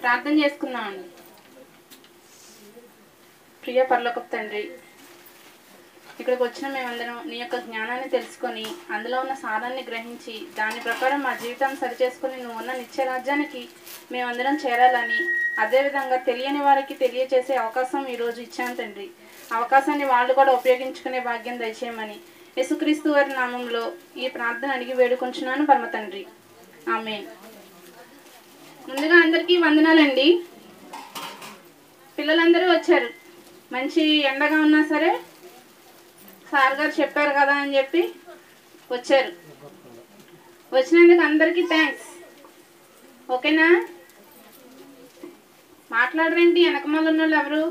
ప్రార్థన చేసుకుందామండి. ప్రియ పరలోకపు తండ్రి, ఇక్కడికి వచ్చిన మేమందరం నీ యొక్క జ్ఞానాన్ని తెలుసుకొని అందులో ఉన్న సారాన్ని గ్రహించి దాని ప్రకారం మా జీవితాన్ని సరిచేసుకొని నువ్వు ఉన్న నిత్యరాజ్యానికి మేమందరం చేరాలని, అదేవిధంగా తెలియని వారికి తెలియచేసే అవకాశం ఈరోజు ఇచ్చాను తండ్రి. అవకాశాన్ని వాళ్ళు కూడా ఉపయోగించుకునే భాగ్యం దయచేయమని యేసుక్రీస్తు వారి నామంలో ఈ ప్రార్థన అడిగి వేడుకొంచున్నాను పరమ తండ్రి. ఆమేన్. ముందుగా అందరికీ వందనాలండి. పిల్లలందరూ వచ్చారు. మంచి ఎండగా ఉన్నా సరే సార్ గారు చెప్పారు కదా అని చెప్పి వచ్చారు. వచ్చినందుకు అందరికీ థ్యాంక్స్. ఓకేనా? మాట్లాడరేంటి? వెనకమాల ఉన్న వాళ్ళు ఎవరు?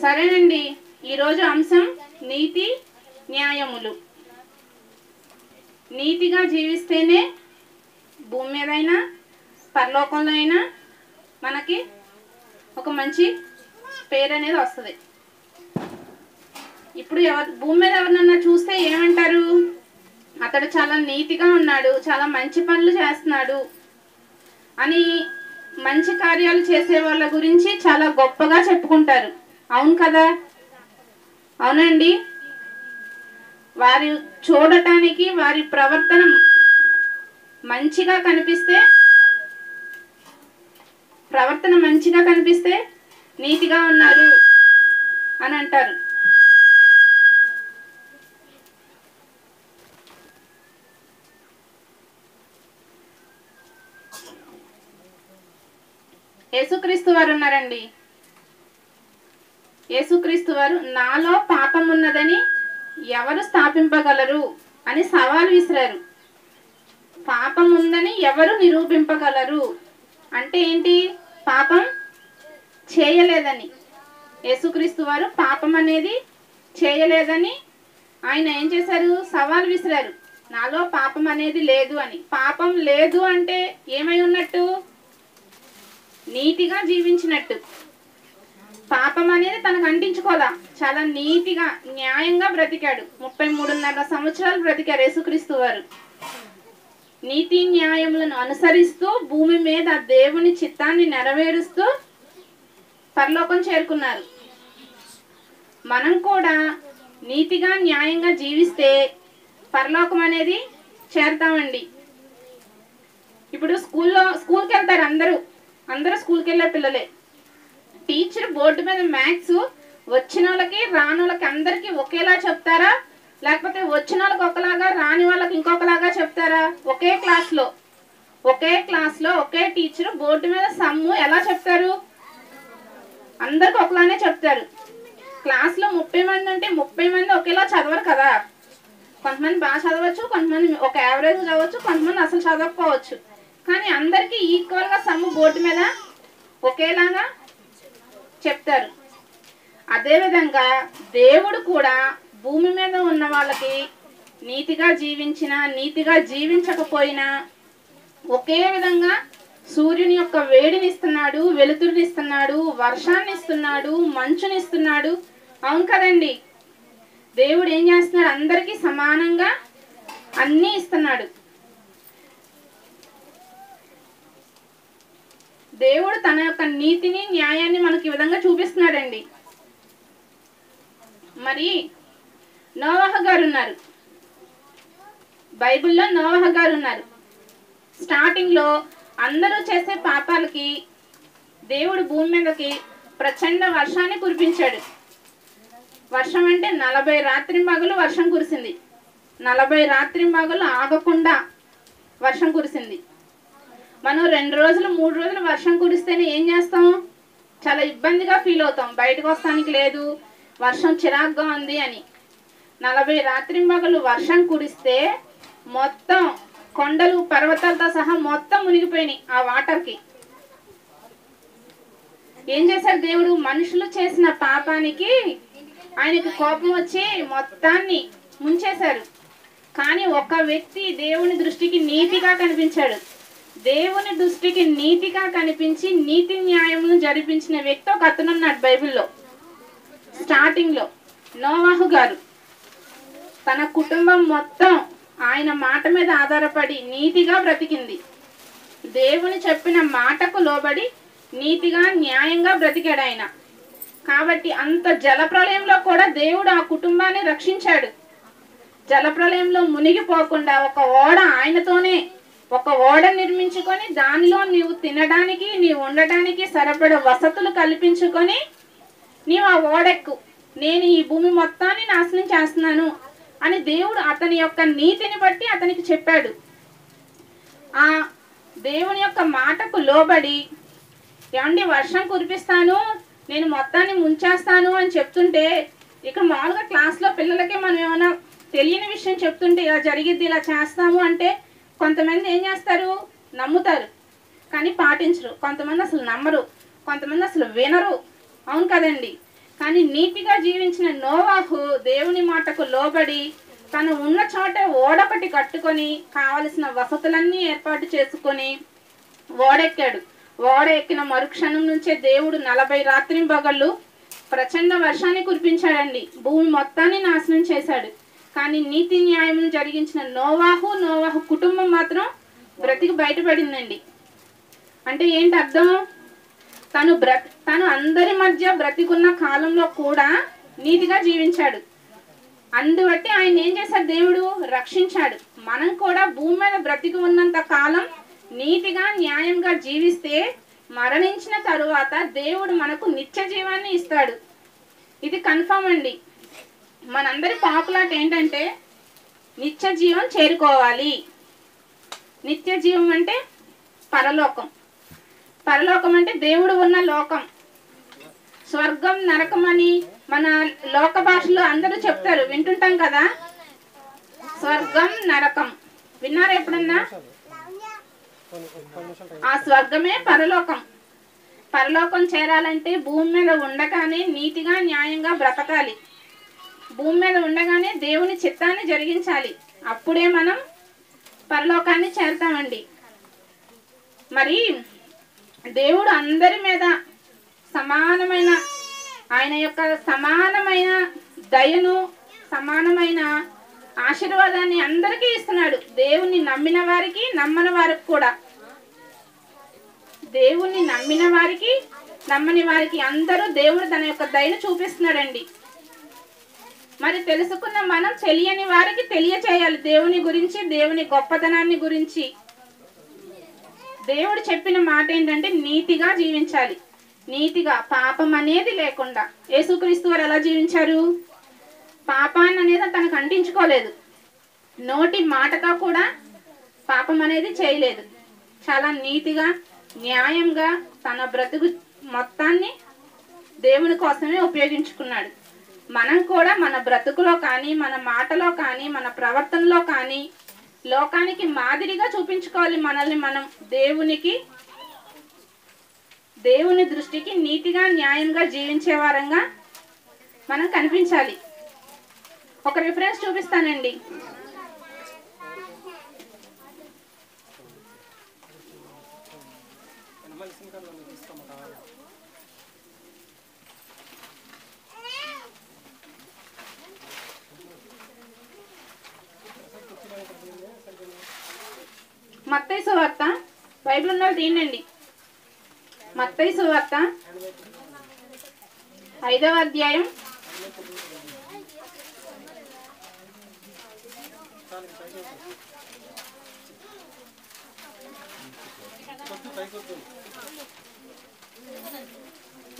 సరేనండి. ఈరోజు అంశం నీతి న్యాయములు. నీతిగా జీవిస్తేనే భూమి మీద అయినా పరలోకంలో అయినా మనకి ఒక మంచి పేరు అనేది వస్తుంది. ఇప్పుడు భూమి మీద ఎవరినన్నా చూస్తే ఏమంటారు? అతడు చాలా నీతిగా ఉన్నాడు, చాలా మంచి పనులు చేస్తున్నాడు అని మంచి కార్యాలు చేసే వాళ్ళ గురించి చాలా గొప్పగా చెప్పుకుంటారు. అవును కదా? అవునండి. వారి చూడటానికి వారి ప్రవర్తన మంచిగా కనిపిస్తే నీతిగా ఉన్నారు అని అంటారు. యేసుక్రీస్తు వారు ఉన్నారండి. యేసుక్రీస్తు వారు నాలో పాపం ఉన్నదని ఎవరు స్థాపింపగలరు అని సవాల్ విసిరారు. పాపం ఉందని ఎవరు నిరూపింపగలరు అంటే ఏంటి? పాపం చేయలేదని. యేసుక్రీస్తు వారు పాపం అనేది చేయలేదని ఆయన ఏం చేశారు? సవాల్ విసిరారు. నాలో పాపం అనేది లేదు అని. పాపం లేదు అంటే ఏమై ఉన్నట్టు? నీతిగా జీవించినట్టు. పాపం అనేది తనకు అంటించుకోదా, చాలా నీతిగా న్యాయంగా బ్రతికాడు. 33.5 సంవత్సరాలు బ్రతికారు యేసుక్రీస్తు వారు. నీతి న్యాయములను అనుసరిస్తూ భూమి మీద దేవుని చిత్తాన్ని నెరవేరుస్తూ పరలోకం చేరుకున్నారు. మనం కూడా నీతిగా న్యాయంగా జీవిస్తే పరలోకం అనేది చేరుతామండి. ఇప్పుడు స్కూల్కి వెళ్తారు అందరూ స్కూల్కి వెళ్ళే పిల్లలే. టీచర్ బోర్డు మీద మ్యాథ్స్ వచ్చిన వాళ్ళకి రాని వాళ్ళకి అందరికీ ఒకేలా చెప్తారా? లేకపోతే వచ్చిన వాళ్ళకి ఒకలాగా రాని వాళ్ళకి ఇంకొకలాగా చెప్తారా? ఒకే క్లాస్లో ఒకే టీచర్ బోర్డు మీద సమ్ము ఎలా చెప్తారు? అందరికి ఒకలానే చెప్తారు. క్లాస్లో 30 మంది ఉంటే 30 మంది ఒకేలా చదవరు కదా. కొంతమంది బాగా చదవచ్చు, కొంతమంది ఒక యావరేజ్ చదవచ్చు, కొంతమంది అసలు చదవకపోవచ్చు. కానీ అందరికీ ఈక్వల్గా సమ్ము బోర్డు మీద ఒకేలాగా చెప్తారు. అదేవిధంగా దేవుడు కూడా భూమి మీద ఉన్న వాళ్ళకి నీతిగా జీవించినా నీతిగా జీవించకపోయినా ఒకే విధంగా సూర్యుని యొక్క వేడిని ఇస్తున్నాడు, వెలుతురుని ఇస్తున్నాడు, వర్షాన్ని ఇస్తున్నాడు, మంచుని ఇస్తున్నాడు. అవును కదండి? దేవుడు ఏం చేస్తున్నాడు? అందరికీ సమానంగా అన్నీ ఇస్తున్నాడు. దేవుడు తన యొక్క నీతిని న్యాయాన్ని మనకి ఈ విధంగా చూపిస్తున్నాడండి. మరి నోవహ గారు ఉన్నారు, బైబిల్లో నోవహ గారు ఉన్నారు. స్టార్టింగ్లో అందరూ చేసే పాపాలకి దేవుడు భూమి మీదకి ప్రచండ వర్షాన్ని కురిపించాడు. వర్షం అంటే 40 రాత్రింబగలు వర్షం కురిసింది. 40 రాత్రింబగలు ఆగకుండా వర్షం కురిసింది. మనం 2 రోజులు 3 రోజులు వర్షం కురిస్తేనే ఏం చేస్తాం? చాలా ఇబ్బందిగా ఫీల్ అవుతాం. బయటకు వస్తానికి లేదు, వర్షం చిరాగ్గా ఉంది అని. 40 రాత్రింబగలు వర్షం కురిస్తే మొత్తం కొండలు పర్వతాలతో సహా మొత్తం మునిగిపోయినాయి ఆ వాటర్కి. ఏం చేశాడు దేవుడు? మనుషులు చేసిన పాపానికి ఆయనకి కోపం వచ్చి మొత్తాన్ని ముంచేశారు. కానీ ఒక వ్యక్తి దేవుని దృష్టికి నీతిగా కనిపించాడు. దేవుని దృష్టికి నీతిగా కనిపించి నీతి న్యాయములను జరిపించిన వ్యక్తి ఒక అతను ఉన్నాడు బైబిల్లో. స్టార్టింగ్లో నోవాహు గారు. తన కుటుంబం మొత్తం ఆయన మాట మీద ఆధారపడి నీతిగా బ్రతికింది. దేవుని చెప్పిన మాటకు లోబడి నీతిగా న్యాయంగా బ్రతికాడు ఆయన. కాబట్టి అంత జలప్రలయంలో కూడా దేవుడు ఆ కుటుంబాన్ని రక్షించాడు. జలప్రలయంలో మునిగిపోకుండా ఒక ఓడ ఆయనతోనే, ఒక ఓడ నిర్మించుకొని దానిలో నీవు తినడానికి, నీవు ఉండడానికి సరిపడ వసతులు కల్పించుకొని నీవు ఆ ఓడెక్కు, నేను ఈ భూమి మొత్తాన్ని నాశనం చేస్తున్నాను అని దేవుడు అతని యొక్క నీతిని బట్టి అతనికి చెప్పాడు. ఆ దేవుని యొక్క మాటకు లోబడి, ఏమండి వర్షం కురిపిస్తాను, నేను మొత్తాన్ని ముంచేస్తాను అని చెప్తుంటే, ఇక్కడ మామూలుగా క్లాస్లో పిల్లలకి మనం ఏమైనా తెలియని విషయం చెప్తుంటే ఇలా జరిగిద్ది, ఇలా చేస్తాము అంటే కొంతమంది ఏం చేస్తారు, నమ్ముతారు కానీ పాటించరు. కొంతమంది అసలు నమ్మరు, కొంతమంది అసలు వినరు. అవును కదండి. కానీ నీతిగా జీవించిన నోవాహు దేవుని మాటకు లోబడి తను ఉన్న చోటే ఓడొకటి కట్టుకొని కావలసిన వసతులన్నీ ఏర్పాటు చేసుకొని ఓడెక్కాడు. ఓడ ఎక్కిన మరుక్షణం నుంచే దేవుడు 40 రాత్రింబగళ్ళు ప్రచండ వర్షాన్ని కురిపించాడండి. భూమి మొత్తాన్ని నాశనం చేశాడు. కానీ నీతి న్యాయం జరిగించిన నోవాహు కుటుంబం మాత్రం బ్రతికి బయటపడిందండి. అంటే ఏంటి అర్థం? తను అందరి మధ్య బ్రతికున్న కాలంలో కూడా నీతిగా జీవించాడు. అందుబట్టి ఆయన ఏం చేశాడు, దేవుడు రక్షించాడు. మనం కూడా భూమి మీద బ్రతికి ఉన్నంత కాలం నీతిగా న్యాయంగా జీవిస్తే మరణించిన తరువాత దేవుడు మనకు నిత్య జీవాన్ని ఇస్తాడు. ఇది కన్ఫర్మ్ అండి. మనందరి పాపులాట ఏంటంటే నిత్య జీవం చేరుకోవాలి. నిత్య జీవం అంటే పరలోకం. పరలోకం అంటే దేవుడు ఉన్న లోకం. స్వర్గం నరకం అని మన లోక భాషలో అందరూ చెప్తారు, వింటుంటాం కదా. స్వర్గం నరకం విన్నారా ఎప్పుడన్నా? ఆ స్వర్గమే పరలోకం. పరలోకం చేరాలంటే భూమి మీద ఉండగానే నీతిగా న్యాయంగా బ్రతకాలి. భూమి మీద ఉండగానే దేవుని చిత్తాన్ని జరిగించాలి. అప్పుడే మనం పరలోకాన్ని చేరుతామండి. మరి దేవుడు అందరి మీద సమానమైన ఆయన యొక్క సమానమైన దయను, సమానమైన ఆశీర్వాదాన్ని అందరికీ ఇస్తున్నాడు. దేవుణ్ణి నమ్మిన వారికి, నమ్మని వారికి కూడా. దేవుణ్ణి నమ్మిన వారికి, నమ్మని వారికి అందరూ దేవుడు తన యొక్క దయను చూపిస్తున్నాడండి. మరి తెలుసుకున్న మనం తెలియని వారికి తెలియచేయాలి దేవుని గురించి, దేవుని గొప్పతనాన్ని గురించి. దేవుడు చెప్పిన మాట ఏంటంటే నీతిగా జీవించాలి. నీతిగా, పాపం అనేది లేకుండా. యేసుక్రీస్తు వారు ఎలా జీవించారు? పాపాన్ని అనేది తనకు అంటించుకోలేదు. నోటి మాటతో కూడా పాపం అనేది చేయలేదు. చాలా నీతిగా, న్యాయంగా తన బ్రతుకు మొత్తాన్ని దేవుని కోసమే ఉపయోగించుకున్నాడు. మనం కూడా మన బ్రతుకులో కానీ, మన మాటలో కానీ, మన ప్రవర్తనలో కానీ లోకానికి మాదిరిగా చూపించుకోవాలి. మనల్ని మనం దేవుని దృష్టికి నీతిగా, న్యాయంగా జీవించే వారంగా మనం కనిపించాలి. ఒక రిఫరెన్స్ చూపిస్తానండి. మత్తయి సువార్త, బైబిల్ ఉన్నది తీయండి. మత్తయి సువార్త 5వ అధ్యాయం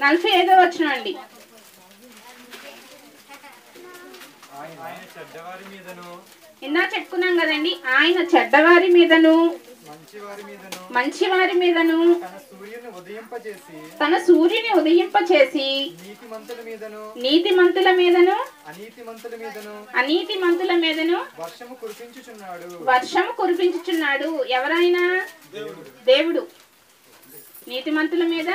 45వ వచనం అండి. ఇందా చెప్పుకున్నాం కదండి, ఆయన చెడ్డవారి మీదను మంచివారి మీదను తన సూర్యుని ఉదయింపచేసి నీతిమంతుల మీదను అనీతిమంతుల మీదను వర్షము కురిపించుచున్నాడు. ఎవరైనా? దేవుడు. నీతిమంతుల మీద,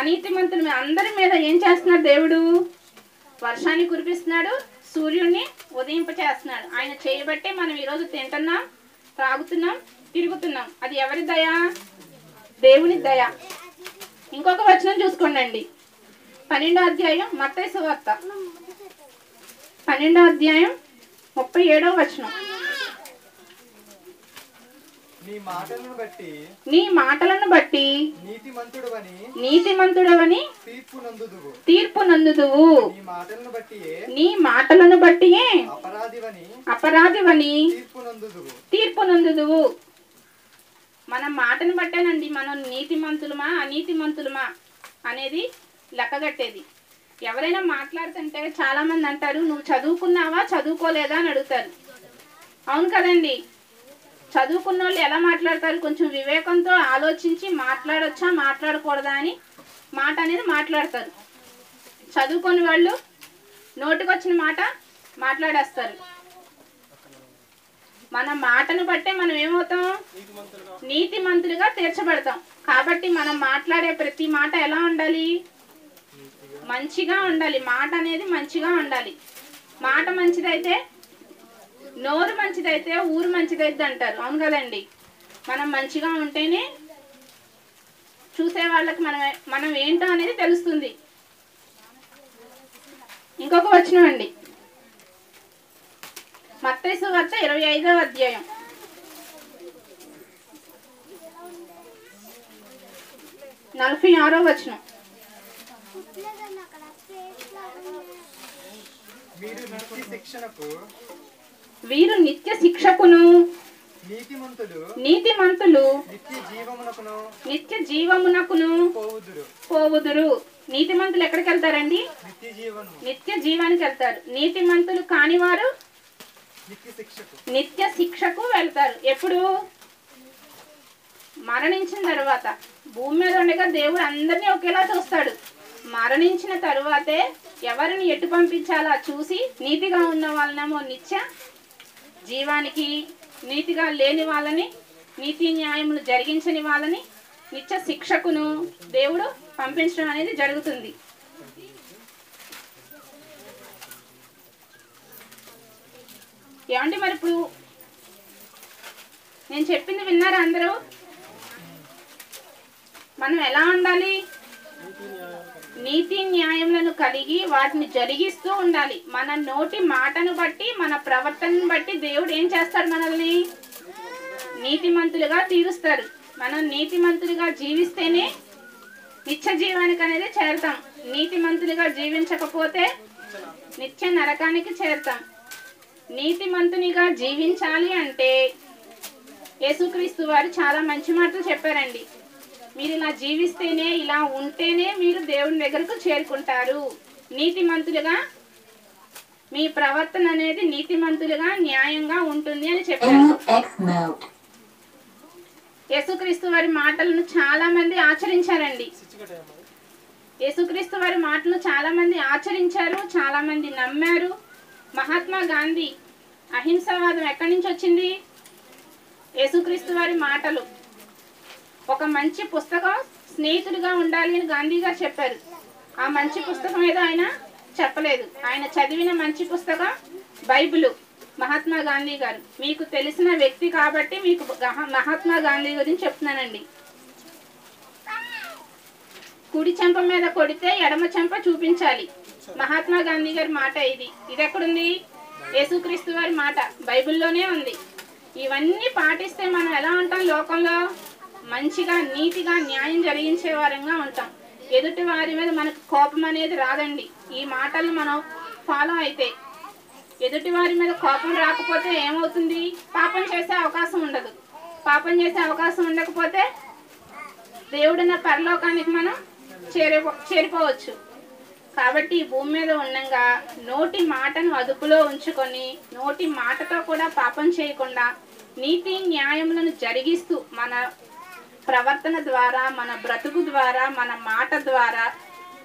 అనీతిమంతుల మీద, అందరి మీద ఏం చేస్తున్నాడు దేవుడు? వర్షాన్ని కురిపిస్తున్నాడు, సూర్యుడిని ఉదయింపచేస్తున్నాడు. ఆయన చేయబట్టే మనం ఈరోజు తింటున్నాం, త్రాగుతున్నాం, తిరుగుతున్నాం. అది ఎవరి దయ? దేవుని దయ. ఇంకొక వచనం చూసుకోండి. 12వ అధ్యాయం మత్తయి సువార్త 12వ అధ్యాయం 37వ వచనం. నీ మాటలను బట్టి నీతిమంతుడవని తీర్పు నందుదువు. నీ మాటలను బట్టియే అపరాధివని తీర్పు నందుదువు. మన మాటను బట్టేనండి మనం నీతిమంతులమా అనీతిమంతులమా అనేది లెక్కగట్టేది. ఎవరైనా మాట్లాడుతుంటే చాలా మంది అంటారు, నువ్వు చదువుకున్నావా చదువుకోలేదా అని అడుగుతారు. అవును కదండి. చదువుకున్న వాళ్ళు ఎలా మాట్లాడతారు? కొంచెం వివేకంతో ఆలోచించి మాట్లాడొచ్చా మాట్లాడకూడదా అని మాట అనేది మాట్లాడతారు. చదువుకొని వాళ్ళు నోటికొచ్చిన మాట మాట్లాడేస్తారు. మన మాటను బట్టే మనం ఏమవుతాం? నీతిమంతులుగా తీర్చబడతాం. కాబట్టి మనం మాట్లాడే ప్రతి మాట ఎలా ఉండాలి? మంచిగా ఉండాలి. మాట అనేది మంచిగా ఉండాలి. మాట మంచిదైతే, నోరు మంచిదైతే ఊరు మంచిదైతే అంటారు. అవును కదండి. మనం మంచిగా ఉంటేనే చూసే వాళ్ళకి మనం ఏంటో అనేది తెలుస్తుంది. ఇంకొక వచనం అండి, మత్తయి సువార్త 25వ అధ్యాయం 46వ వచనం. వీరు నిత్య శిక్షకును నీతిమంతులు నిత్య జీవమునకును పోవుదురు. నీతిమంతులు ఎక్కడికి వెళ్తారండి? నిత్య జీవానికి వెళ్తారు. నీతిమంతులు కానివారు నిత్య శిక్షకు వెళ్తారు. ఎప్పుడు? మరణించిన తర్వాత. భూమి మీద ఉండగా దేవుడు అందరినీ ఒకేలా చూస్తాడు. మరణించిన తరువాతే ఎవరిని ఎటు పంపించాలా చూసి, నీతిగా ఉన్న వాళ్ళనేమో నిత్య జీవానికి, నీతిగా లేని వాళ్ళని, నీతి న్యాయములు జరిగించని వాళ్ళని నిత్య శిక్షకును దేవుడు పంపించడం అనేది జరుగుతుంది. ఏమంటే మరి ఇప్పుడు నేను చెప్పింది విన్నారా అందరూ? మనం ఎలా ఉండాలి? నీతి న్యాయములను కలిగి వాటిని జరిగిస్తూ ఉండాలి. మన నోటి మాటను బట్టి, మన ప్రవర్తనను బట్టి దేవుడు ఏం చేస్తాడు? మనల్ని నీతిమంతులుగా తీరుస్తాడు. మనం నీతిమంతులుగా జీవిస్తేనే నిత్య జీవానికి అనేది చేరుతాం. నీతిమంతులుగా జీవించకపోతే నిత్య నరకానికి చేరుతాం. నీతిమంతునిగా జీవించాలి అంటే యేసుక్రీస్తు వారు చాలా మంచి మాటలు చెప్పారండి. మీరు ఇలా జీవిస్తేనే, ఇలా ఉంటేనే మీరు దేవుని దగ్గరకు చేరుకుంటారు. నీతిమంతులుగా మీ ప్రవర్తన అనేది నీతిమంతులుగా న్యాయంగా ఉంటుంది అని చెప్పారు. యేసుక్రీస్తు వారి మాటలను చాలా మంది ఆచరించారండి. యేసుక్రీస్తు వారి మాటలను చాలా మంది ఆచరించారు, చాలా మంది నమ్మారు. మహాత్మా గాంధీ అహింసావాదం ఎక్కడి నుంచి వచ్చింది? యేసుక్రీస్తు వారి మాటలు. ఒక మంచి పుస్తకం స్నేహితుడిగా ఉండాలి అని గాంధీ గారు చెప్పారు. ఆ మంచి పుస్తకం ఏదో ఆయన చెప్పలేదు. ఆయన చదివిన మంచి పుస్తకం బైబిల్. మహాత్మా గాంధీ గారు మీకు తెలిసిన వ్యక్తి కాబట్టి మీకు మహాత్మా గాంధీ గురించి చెప్తున్నానండి. కుడి చెంప మీద కొడితే ఎడమ చెంప చూపించాలి. మహాత్మా గాంధీ గారి మాట ఇది. ఇది ఎక్కడుంది? యేసుక్రీస్తు వారి మాట బైబిల్లోనే ఉంది. ఇవన్నీ పాటిస్తే మనం ఎలా ఉంటాం? లోకంలో మంచిగా, నీతిగా, న్యాయం జరిగించే వారంగా ఉంటాం. ఎదుటి వారి మీద మనకు కోపం అనేది రాదండి. ఈ మాటలు మనం ఫాలో అయితే. ఎదుటి వారి మీద కోపం రాకపోతే ఏమవుతుంది? పాపం చేసే అవకాశం ఉండదు. పాపం చేసే అవకాశం ఉండకపోతే దేవుడున్న పరలోకానికి మనం చేరిపోవచ్చు. కాబట్టి ఈ భూమి మీద ఉండగా నోటి మాటను అదుపులో ఉంచుకొని, నోటి మాటతో కూడా పాపం చేయకుండా నీతి న్యాయములను జరిగిస్తూ, మన ప్రవర్తన ద్వారా, మన బ్రతుకు ద్వారా, మన మాట ద్వారా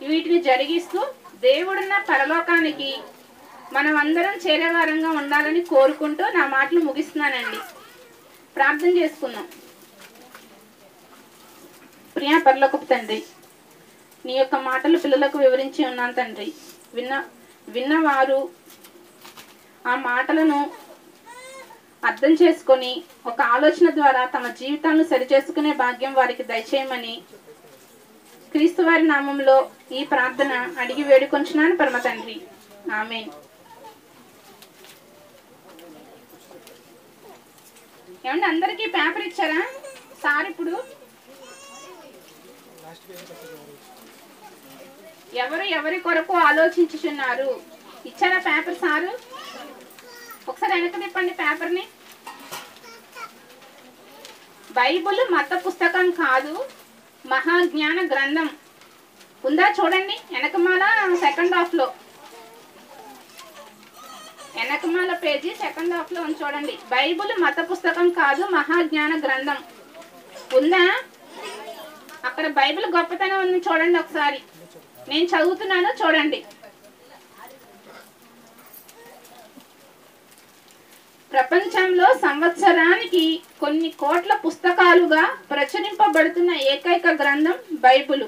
వీటిని జరిగిస్తూ దేవుడున్న పరలోకానికి మనం అందరం చేరేవారంగా ఉండాలని కోరుకుంటూ నా మాటలు ముగిస్తున్నానండి. ప్రార్థన చేసుకుందాం. ప్రియా పరలోకపు తండ్రి, నీ యొక్క మాటలు పిల్లలకు వివరించి ఉన్నాను తండ్రి. విన్నవారు ఆ మాటలను అర్థం చేసుకొని ఒక ఆలోచన ద్వారా తమ జీవితాలను సరిచేసుకునే భాగ్యం వారికి దయచేయమని క్రీస్తు వారి నామంలో ఈ ప్రార్థన అడిగి వేడుకొంచున్నాను పరమ తండ్రి. ఆమేన్. ఏమంటే అందరికీ పేపర్ ఇచ్చారా సార్? ఇప్పుడు ఎవరు ఎవరి కొరకు ఆలోచించుచున్నారు? ఇచ్చారా పేపర్ సారు? ఒకసారి వెనక తిప్పండి పేపర్ని. బైబుల్ మత పుస్తకం కాదు, మహాజ్ఞాన గ్రంథం. ఉందా చూడండి వెనకమాల సెకండ్ హాఫ్లో, వెనకమాల పేజీ సెకండ్ హాఫ్లో ఉంది చూడండి. బైబుల్ మత పుస్తకం కాదు, మహాజ్ఞాన గ్రంథం ఉందా? అక్కడ బైబిల్ గొప్పతనం ఉంది చూడండి ఒకసారి. నేను చదువుతున్నాను చూడండి. ప్రపంచంలో సంవత్సరానికి కొన్ని కోట్ల పుస్తకాలుగా ప్రచురింపబడుతున్న ఏకైక గ్రంథం బైబిలు.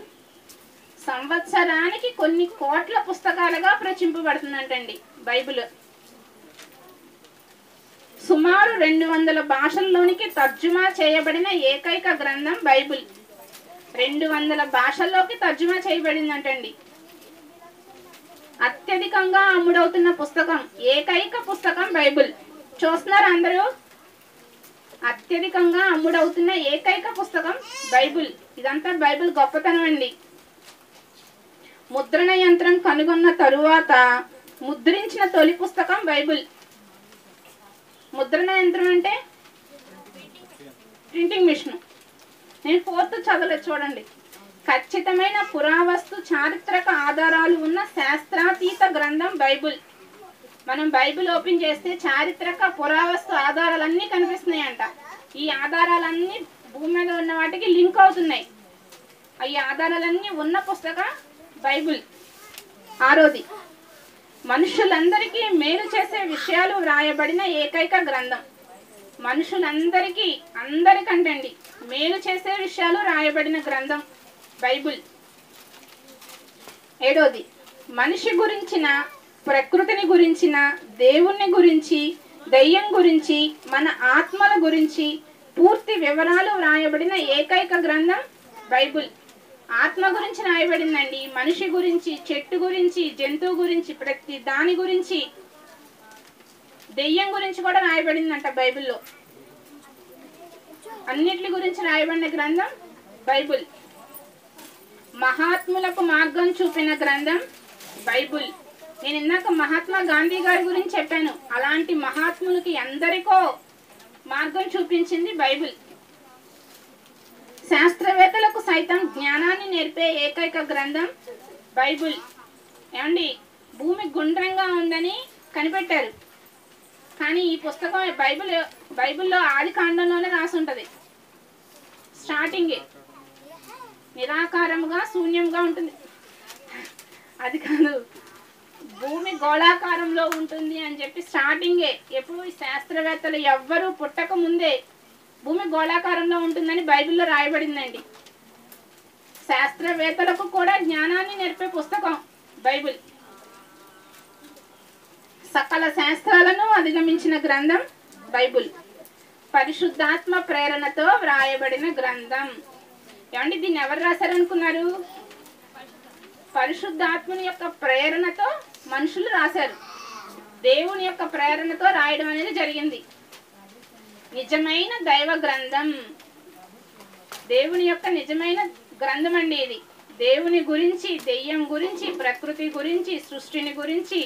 సంవత్సరానికి కొన్ని కోట్ల పుస్తకాలుగా ప్రచురింపబడుతుందంటండి బైబిల్. సుమారు 200 భాషల్లోనికి తర్జుమా చేయబడిన ఏకైక గ్రంథం బైబిల్. 200 భాషల్లోకి తర్జుమా చేయబడిందంటండి. అత్యధికంగా అమ్ముడవుతున్న పుస్తకం, ఏకైక పుస్తకం బైబిల్. చూస్తున్నారు అందరూ? అత్యధికంగా అమ్ముడవుతున్న ఏకైక పుస్తకం బైబిల్. ఇదంతా బైబిల్ గొప్పతనం అండి. ముద్రణ యంత్రం కనుగొన్న తరువాత ముద్రించిన తొలి పుస్తకం బైబిల్. ముద్రణ యంత్రం అంటే ప్రింటింగ్ మిషన్. నేను 4th చదవలేదు చూడండి. ఖచ్చితమైన పురావస్తు చారిత్రక ఆధారాలు ఉన్న శాస్త్రాతీత గ్రంథం బైబిల్. మనం బైబిల్ ఓపెన్ చేస్తే చారిత్రక పురావస్తు ఆధారాలన్నీ కనిపిస్తున్నాయంట. ఈ ఆధారాలన్నీ భూమి మీద ఉన్న వాటికి లింక్ అవుతున్నాయి. ఈ ఆధారాలన్నీ ఉన్న పుస్తకం బైబిల్. 6వది, మనుషులందరికీ మేలు చేసే విషయాలు వ్రాయబడిన ఏకైక గ్రంథం. మనుషులందరికీ, అందరికంటండి మేలు చేసే విషయాలు రాయబడిన గ్రంథం బైబిల్. 7వది, మనిషి గురించిన, ప్రకృతిని గురించిన, దేవుణ్ణి గురించి, దయ్యం గురించి, మన ఆత్మల గురించి పూర్తి వివరాలు వ్రాయబడిన ఏకైక గ్రంథం బైబిల్. ఆత్మ గురించి రాయబడిందండి, మనిషి గురించి, చెట్టు గురించి, జంతువు గురించి, ప్రతి దాని గురించి, దెయ్యం గురించి కూడా రాయబడిందంట బైబిల్లో. అన్నిటి గురించి రాయబడిన గ్రంథం బైబిల్. మహాత్ములకు మార్గం చూపిన గ్రంథం బైబిల్. నేను ఇందాక మహాత్మా గాంధీ గారి గురించి చెప్పాను. అలాంటి మహాత్ములకి ఎందరికో మార్గం చూపించింది బైబిల్. శాస్త్రవేత్తలకు సైతం జ్ఞానాన్ని నేర్పే ఏకైక గ్రంథం బైబిల్. ఏమండి, భూమి గుండ్రంగా ఉందని కనిపెట్టారు, కానీ ఈ పుస్తకం బైబిల్లో ఆది కాండంలోనే రాసి ఉంటుంది. స్టార్టింగే నిరాకారముగా శూన్యంగా ఉంటుంది. అది కాదు, భూమి గోళాకారంలో ఉంటుంది అని చెప్పి స్టార్టింగే, ఎప్పుడు ఈ శాస్త్రవేత్తలు ఎవ్వరూ పుట్టక ముందే భూమి గోళాకారంలో ఉంటుందని బైబిల్లో రాయబడిందండి. శాస్త్రవేత్తలకు కూడా జ్ఞానాన్ని నేర్పే పుస్తకం బైబిల్. సకల శాస్త్రాలను అధిగమించిన గ్రంథం బైబిల్. పరిశుద్ధాత్మ ప్రేరణతో వ్రాయబడిన గ్రంథం. ఏమండి, దీన్ని ఎవరు రాశారనుకున్నారు? పరిశుద్ధాత్మని యొక్క ప్రేరణతో మనుషులు రాశారు. దేవుని యొక్క ప్రేరణతో రాయడం అనేది జరిగింది. నిజమైన దైవ గ్రంథం, దేవుని యొక్క నిజమైన గ్రంథం అండి ఇది. దేవుని గురించి, దెయ్యం గురించి, ప్రకృతి గురించి, సృష్టిని గురించి,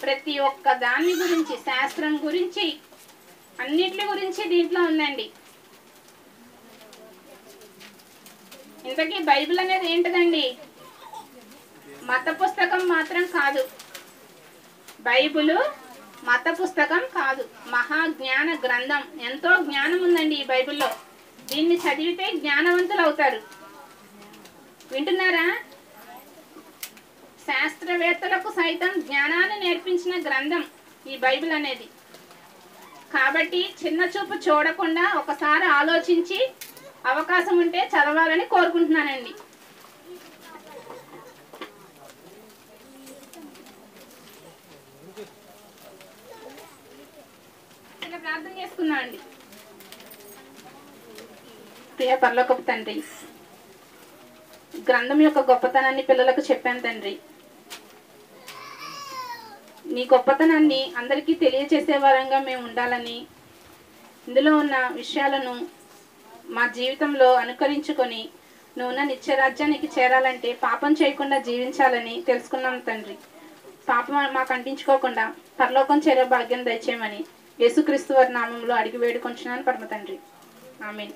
ప్రతి ఒక్క దాని గురించి, శాస్త్రం గురించి, అన్నిటి గురించి దీంట్లో ఉందండి. ఇంతకీ బైబిల్ అనేది ఏంటిదండి? మత పుస్తకం మాత్రం కాదు. బైబిల్ మత పుస్తకం కాదు, మహాజ్ఞాన గ్రంథం. ఎంతో జ్ఞానం ఉందండి ఈ బైబిల్లో. దీన్ని చదివితే జ్ఞానవంతులు అవుతారు. వింటున్నారా? శాస్త్రవేత్తలకు సైతం జ్ఞానాన్ని నేర్పించిన గ్రంథం ఈ బైబిల్ అనేది. కాబట్టి చిన్న చూపు చూడకుండా ఒకసారి ఆలోచించి అవకాశం ఉంటే చదవాలని కోరుకుంటున్నానండి. ప్రార్థన చేసుకున్నా అండి. ప్రియ పరలోకపు తండ్రి, గ్రంథం యొక్క గొప్పతనాన్ని పిల్లలకు చెప్పాను తండ్రి. నీ గొప్పతనాన్ని అందరికీ తెలియచేసే వారంగా మేము ఉండాలని, ఇందులో ఉన్న విషయాలను మా జీవితంలో అనుకరించుకొని నువ్వు నా నిత్యరాజ్యానికి చేరాలంటే పాపం చేయకుండా జీవించాలని తెలుసుకున్నాం తండ్రి. పాపం మాకు అంటించుకోకుండా పరలోకం చేరే భాగ్యం దయచేయమని యేసుక్రీస్తు వారి నామంలో అడిగి వేడుకొంచున్నాను పరమ తండ్రి. ఆమేన్.